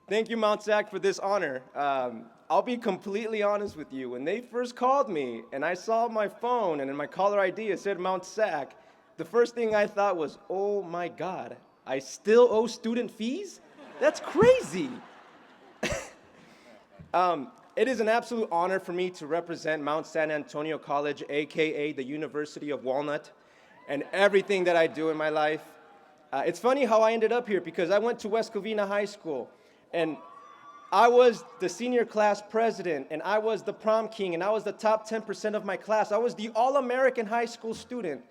Thank you, Mount Sac, for this honor. I'll be completely honest with you. When they first called me and I saw my phone and in my caller ID it said Mount Sac, the first thing I thought was, oh my God, I still owe student fees? That's crazy. It is an absolute honor for me to represent Mount San Antonio College, AKA the University of Walnut, and everything that I do in my life. It's funny how I ended up here because I went to West Covina High School, and I was the senior class president, and I was the prom king, and I was the top 10% of my class. I was the all-American high school student,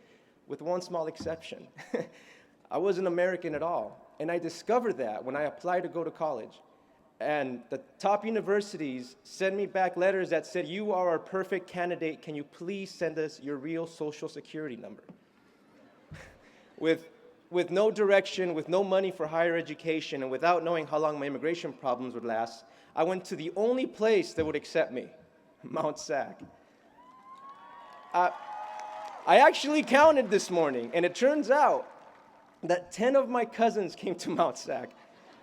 with one small exception. I wasn't American at all, and I discovered that when I applied to go to college. And the top universities sent me back letters that said, you are our perfect candidate. Can you please send us your real social security number? With no direction, with no money for higher education, and without knowing how long my immigration problems would last, I went to the only place that would accept me, Mount Sac. I actually counted this morning, and it turns out that 10 of my cousins came to Mount Sac.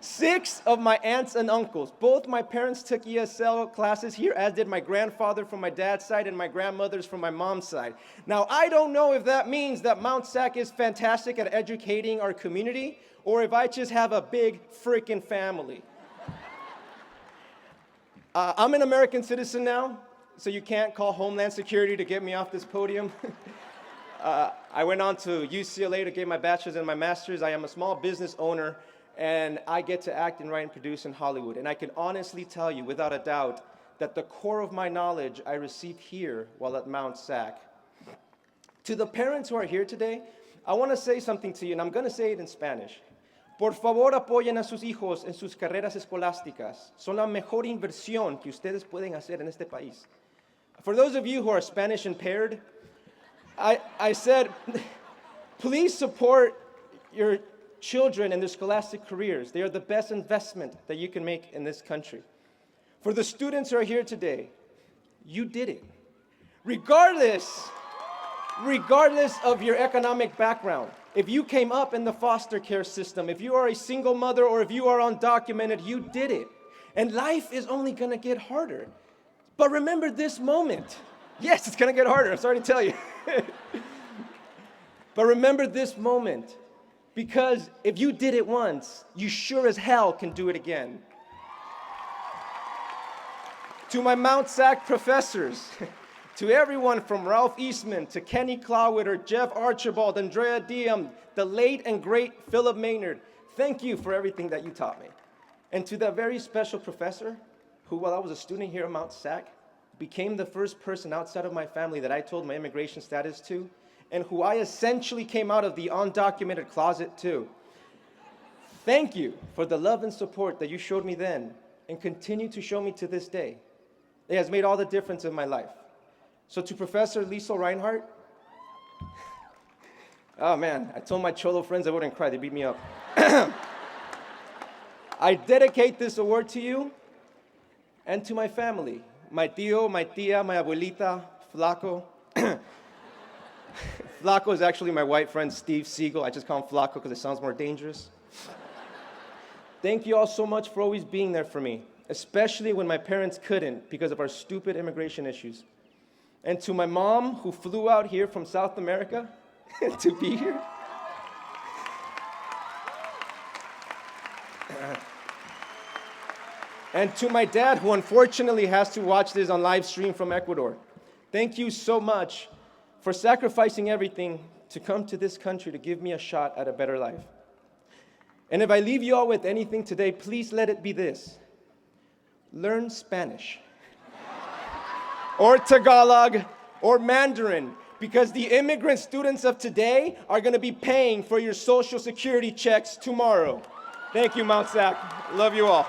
6 of my aunts and uncles. Both my parents took ESL classes here, as did my grandfather from my dad's side and my grandmother's from my mom's side. Now, I don't know if that means that Mount Sac is fantastic at educating our community, or if I just have a big freaking family. I'm an American citizen now, so you can't call Homeland Security to get me off this podium. I went on to UCLA to get my bachelor's and my master's. I am a small business owner, and I get to act and write and produce in Hollywood. And I can honestly tell you, without a doubt, that the core of my knowledge I received here while at Mount Sac. To the parents who are here today, I want to say something to you, and I'm going to say it in Spanish. Por favor, apoyen a sus hijos en sus carreras escolásticas. Son la mejor inversión que ustedes pueden hacer en este país. For those of you who are Spanish impaired, I said, please support your children in their scholastic careers. They are the best investment that you can make in this country. For the students who are here today, you did it. Regardless of your economic background, if you came up in the foster care system, if you are a single mother, or if you are undocumented, you did it. And life is only gonna get harder. But remember this moment. Yes, it's gonna get harder, I'm sorry to tell you. But remember this moment. Because if you did it once, you sure as hell can do it again. To my Mount Sac professors, to everyone from Ralph Eastman to Kenny Clowwitter, Jeff Archibald, Andrea Diem, the late and great Philip Maynard, thank you for everything that you taught me. And to that very special professor, who while I was a student here at Mount Sac, became the first person outside of my family that I told my immigration status to, and who I essentially came out of the undocumented closet to. Thank you for the love and support that you showed me then and continue to show me to this day. It has made all the difference in my life. So to Professor Liesel Reinhardt, oh man, I told my Cholo friends I wouldn't cry, they beat me up. I dedicate this award to you and to my family, my tío, my tía, my abuelita, Flaco. Flaco is actually my white friend Steve Siegel. I just call him Flaco because it sounds more dangerous. Thank you all so much for always being there for me, especially when my parents couldn't because of our stupid immigration issues. And to my mom, who flew out here from South America to be here. And to my dad, who unfortunately has to watch this on live stream from Ecuador. Thank you so much for sacrificing everything to come to this country to give me a shot at a better life. And if I leave you all with anything today, please let it be this. Learn Spanish. Or Tagalog, or Mandarin, because the immigrant students of today are gonna be paying for your Social Security checks tomorrow. Thank you, Mount Sac. Love you all.